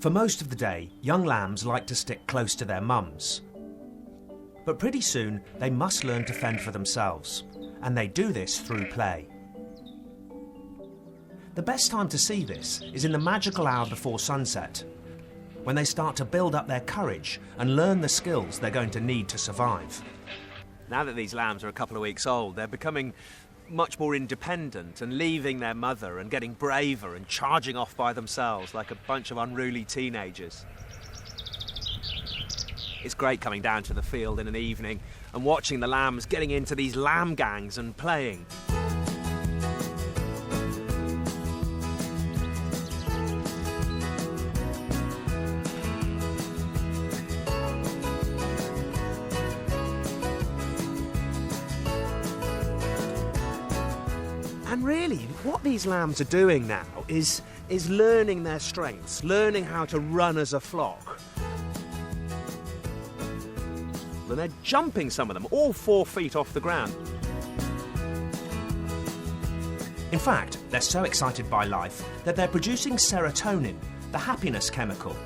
For most of the day, young lambs like to stick close to their mums. But pretty soon, they must learn to fend for themselves, and they do this through play. The best time to see this is in the magical hour before sunset, when they start to build up their courage and learn the skills they're going to need to survive. Now that these lambs are a couple of weeks old, they're becoming much more independent and leaving their mother and getting braver and charging off by themselves like a bunch of unruly teenagers. It's great coming down to the field in an evening and watching the lambs getting into these lamb gangs and playing. And really, what these lambs are doing now is learning their strengths, learning how to run as a flock. And they're jumping, some of them, all 4 feet off the ground. In fact, they're so excited by life that they're producing serotonin, the happiness chemical.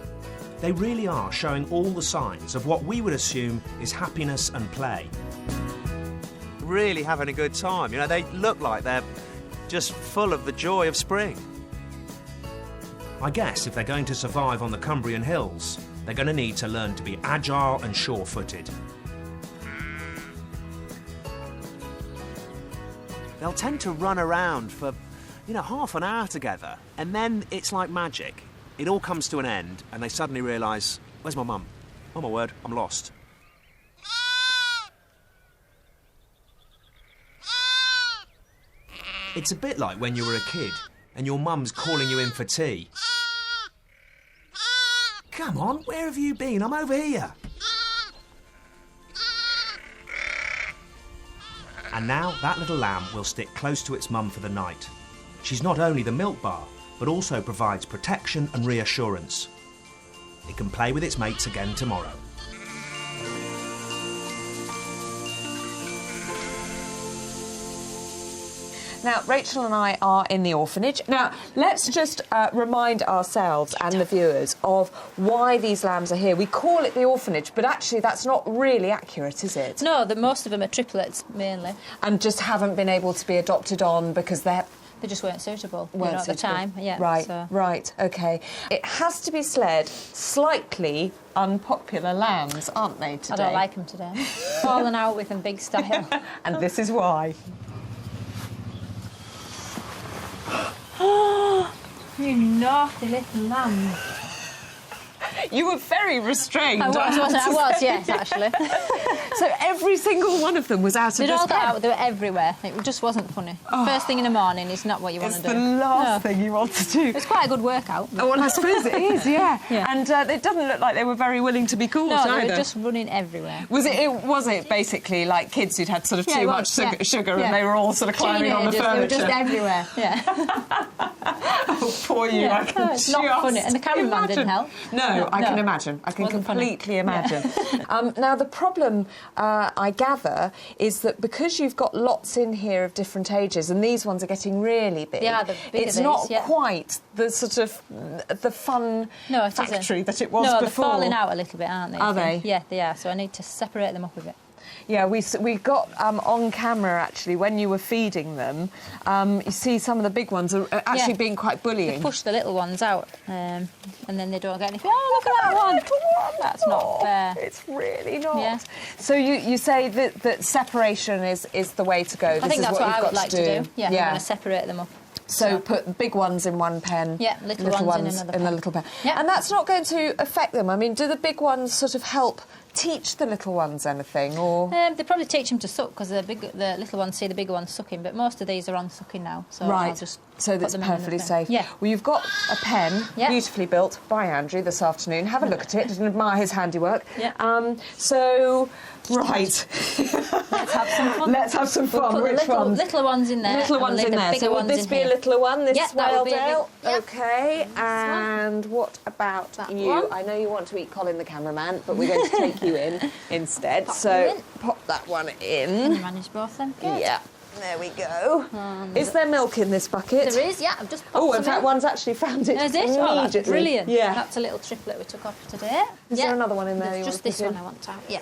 They really are showing all the signs of what we would assume is happiness and play. Really having a good time. You know, they look like they're just full of the joy of spring. I guess if they're going to survive on the Cumbrian hills, they're going to need to learn to be agile and sure-footed. They'll tend to run around for, half an hour together, and then it's like magic. It all comes to an end, and they suddenly realise, where's my mum? Oh my word, I'm lost. It's a bit like when you were a kid, and your mum's calling you in for tea. Come on, where have you been? I'm over here. And now that little lamb will stick close to its mum for the night. She's not only the milk bar, but also provides protection and reassurance. It can play with its mates again tomorrow. Now, Rachel and I are in the orphanage. Now, let's just remind ourselves and the viewers of why these lambs are here. We call it the orphanage, but actually that's not really accurate, is it? No, most of them are triplets, mainly. And just haven't been able to be adopted on because they just weren't suitable, at the time. Yeah, right, so. Right, OK. It has to be said, slightly unpopular lambs, aren't they, today? I don't like them today. Falling out with them big style. And this is why. You naughty little lamb. You were very restrained. I was, yes, actually. So every single one of them was out of this pen? They all got out, they were everywhere. It just wasn't funny. Oh. First thing in the morning is not what you want to do. It's the last thing you want to do. It's quite a good workout. Oh, well, I suppose it is, yeah. Yeah. And it doesn't look like they were very willing to be caught either. No, they were just running everywhere. Was it basically like kids who'd had sort of too much sugar and they were all sort of climbing on the furniture? They were just everywhere, yeah. Oh, poor you, I can it's not funny. And the cameraman didn't help. No, I can imagine. I can completely imagine. Now, the problem, I gather, is that because you've got lots in here of different ages, and these ones are getting really big, it's not quite the sort of the fun factory that it was before. No, they're falling out a little bit, aren't they? Are they? Yeah, they are. So I need to separate them up a bit. Yeah, we got on camera, actually, when you were feeding them, you see some of the big ones are actually being quite bullying. They push the little ones out, and then they don't get anything. Oh, look at that one! That's not fair. It's really not. Yeah. So you say that separation is the way to go. I think that's what I would like to do. Yeah, I'm going to separate them up. So put big ones in one pen, little ones in another a little pen. Yeah. And that's not going to affect them. I mean, do the big ones sort of help teach the little ones anything, or...? They probably teach them to suck, because the little ones see the bigger ones sucking, but most of these are on sucking now, so I'll just so that's perfectly safe. Yeah. Well, you've got a pen, beautifully built by Andrew this afternoon. Have a look at it and admire his handiwork. Yeah. Right. Let's have some fun. Let's have some fun. We'll put the littler ones in there. Littler ones in there. So would this be a littler one, this Whaledale? Okay. And what about you? One. I know you want to eat Colin the cameraman, but we're going to take you in instead. So pop that one in. Manage both them. Good. Yeah. There we go. Is there milk in this bucket? There is, yeah. I've just popped Oh, in some fact, one's actually found it immediately. Oh, that's brilliant. Yeah. That's a little triplet we took off today. Is there another one in there? There's just this one I want to have. Yeah.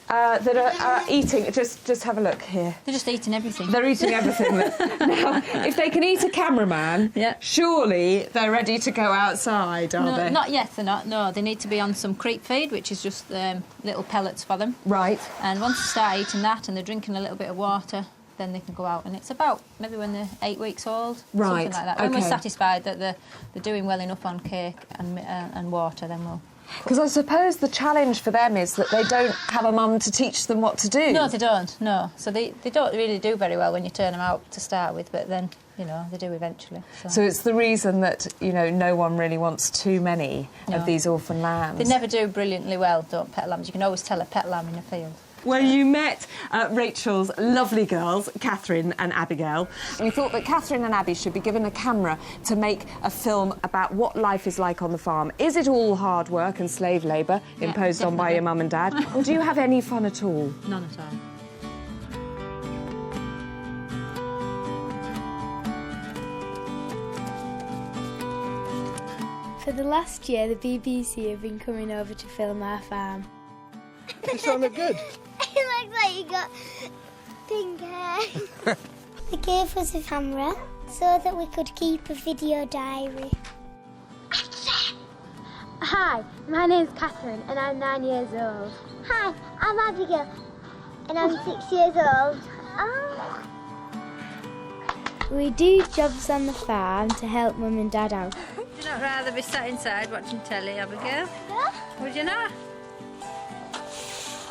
That are eating. Just have a look here. They're just eating everything. They're eating everything. Now, if they can eat a cameraman, surely they're ready to go outside, are they? Not yet, they're not. No, they need to be on some creep feed, which is just little pellets for them. Right. And once they start eating that and they're drinking a little bit of water, then they can go out. And it's about maybe when they're 8 weeks old, right. something like that. When we're satisfied that they're doing well enough on cake and water, then we'll... Because I suppose the challenge for them is that they don't have a mum to teach them what to do. No, they don't, no. So they don't really do very well when you turn them out to start with, but then, you know, they do eventually. So it's the reason that, you know, no one really wants too many of these orphan lambs. They never do brilliantly well, don't pet lambs. You can always tell a pet lamb in a field. Well, you met Rachel's lovely girls, Catherine and Abigail. We thought that Catherine and Abby should be given a camera to make a film about what life is like on the farm. Is it all hard work and slave labour imposed on by your mum and dad? Or do you have any fun at all? None at all. For the last year, the BBC have been coming over to film our farm. You sound good. It looks like you got pink hair. They gave us a camera so that we could keep a video diary. Hi, my name's Catherine and I'm 9 years old. Hi, I'm Abigail and I'm 6 years old. Oh. We do jobs on the farm to help Mum and Dad out. Would you not rather be sat inside watching telly, Abigail? Yeah? Would you not?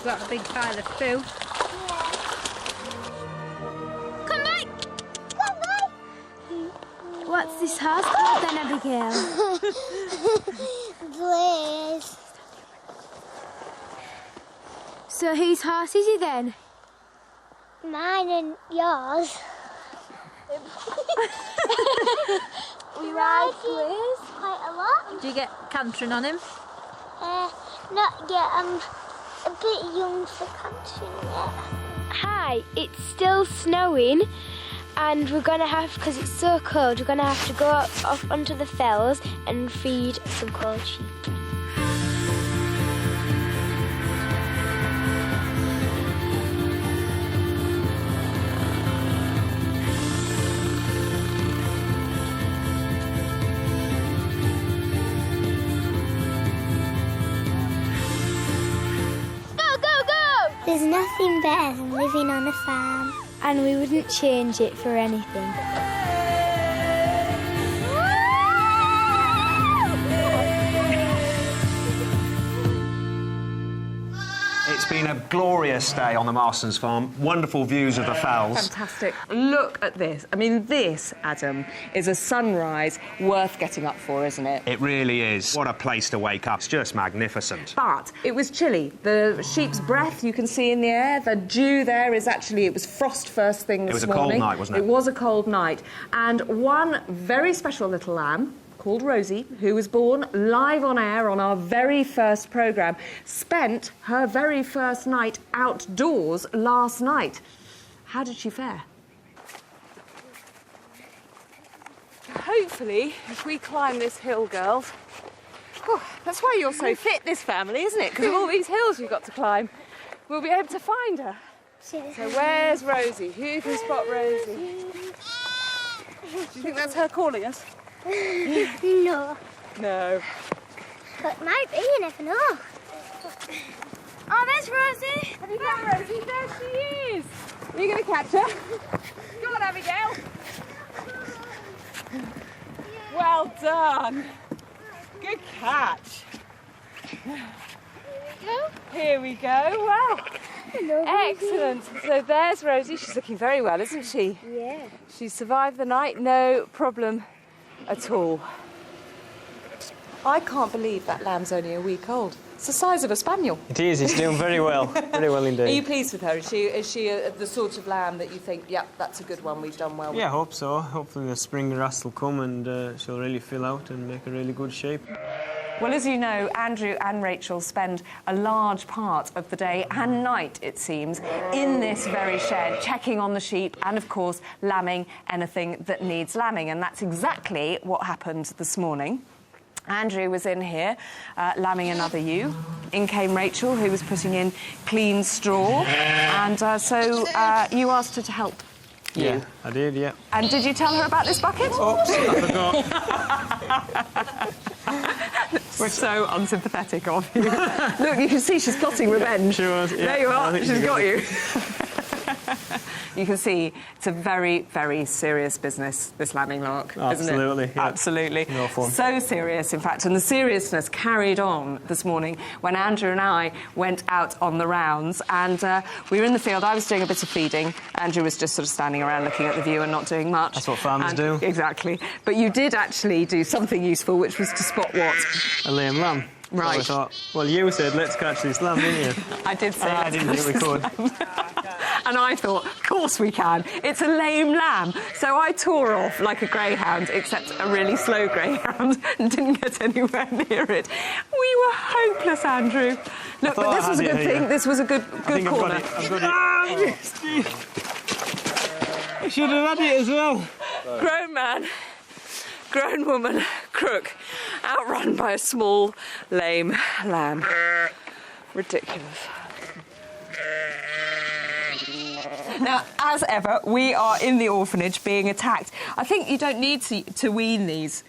Got a big pile of poo. Come back! Come back! What's this house called then, Abigail? Please. So whose house is it then? Mine and yours. We ride Blaze quite a lot. Do you get cantering on him? Not yet. I'm a bit young for cantering yet. Hi, it's still snowing and we're going to have, because it's so cold, we're going to have to go off onto the fells and feed some cold sheep. There's nothing better than living on a farm. And we wouldn't change it for anything. It's been a glorious day on the Marston's farm. Wonderful views of the fells. Fantastic. Look at this. I mean, this, Adam, is a sunrise worth getting up for, isn't it? It really is. What a place to wake up. It's just magnificent. But it was chilly. The sheep's breath you can see in the air. The dew there is actually, it was frost first thing this morning. It was a cold night, wasn't it? It was a cold night. And one very special little lamb called Rosie, who was born live on air on our very first programme, spent her very first night outdoors last night. How did she fare? Hopefully, if we climb this hill, girls... Oh, that's why you're so fit, this family, isn't it? Because of all these hills you've got to climb. We'll be able to find her. So where's Rosie? Who can spot Rosie? Do you think that's her calling us? No. No. But it might be, you never know. Oh, there's Rosie! Have you got Rosie? There she is! Are you going to catch her? Go on, Abigail. Well done. Good catch. Here we go. Wow. Hello, Excellent. So there's Rosie. She's looking very well, isn't she? Yeah. She's survived the night, no problem at all. I can't believe that lamb's only a week old. It's the size of a spaniel. It is. It's doing very well. Very well indeed. Are you pleased with her? Is she the sort of lamb that you think, yep, that's a good one, we've done well with? Yeah, I hope so. Hopefully the spring rust will come and she'll really fill out and make a really good shape. Well, as you know, Andrew and Rachel spend a large part of the day and night, it seems, in this very shed, checking on the sheep and, of course, lambing anything that needs lambing. And that's exactly what happened this morning. Andrew was in here lambing another ewe. In came Rachel, who was putting in clean straw. And so you asked her to help you. Yeah, I did, yeah. And did you tell her about this bucket? Oops, I forgot. We're so unsympathetic of you. Look, you can see she's plotting revenge. She was, yeah. There you are, she's got you. You can see it's a very, very serious business, this lambing lark, Absolutely, isn't it? yeah. Absolutely. No fun. So serious, in fact, and the seriousness carried on this morning when Andrew and I went out on the rounds, and we were in the field. I was doing a bit of feeding. Andrew was just sort of standing around looking at the view and not doing much. That's what farmers do. Exactly. But you did actually do something useful, which was to spot what? A lame lamb. Right. So I thought, well, you said, let's catch this lamb, didn't you? I did say I didn't think we could. And I thought, of course we can. It's a lame lamb. So I tore off like a greyhound, except a really slow greyhound, and didn't get anywhere near it. We were hopeless, Andrew. Look, but this was a good thing. This was a good corner. I've got it. Oh, I should have had it as well. Grown man, grown woman, crook, outrun by a small, lame lamb. Ridiculous. Now, as ever, we are in the orphanage being attacked. I think you don't need to wean these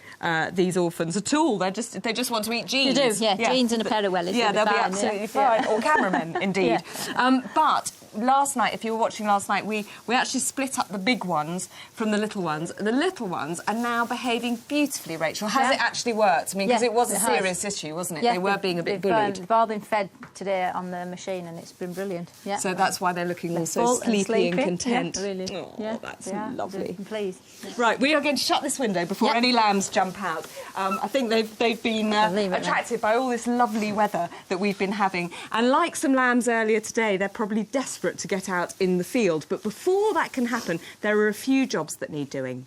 orphans at all. They just want to eat jeans. They do, yeah. Jeans and a pair of wellies. Yeah, they'll be absolutely fine. Or cameramen, indeed. Yeah. But last night, if you were watching last night, we actually split up the big ones from the little ones. The little ones are now behaving beautifully, Rachel. Has it actually worked? I mean, because it was a serious issue, wasn't it? Yeah, they were being a bit they've bullied. They've all been fed today on the machine, and it's been brilliant. Yeah. So that's why they're looking all so full sleepy and content. Yeah, really. Oh, that's lovely. Please. Right, we are going to shut this window before any lambs jump out. I think they've been attracted by all this lovely weather that we've been having. And like some lambs earlier today, they're probably desperate to get out in the field. But before that can happen, there are a few jobs that need doing.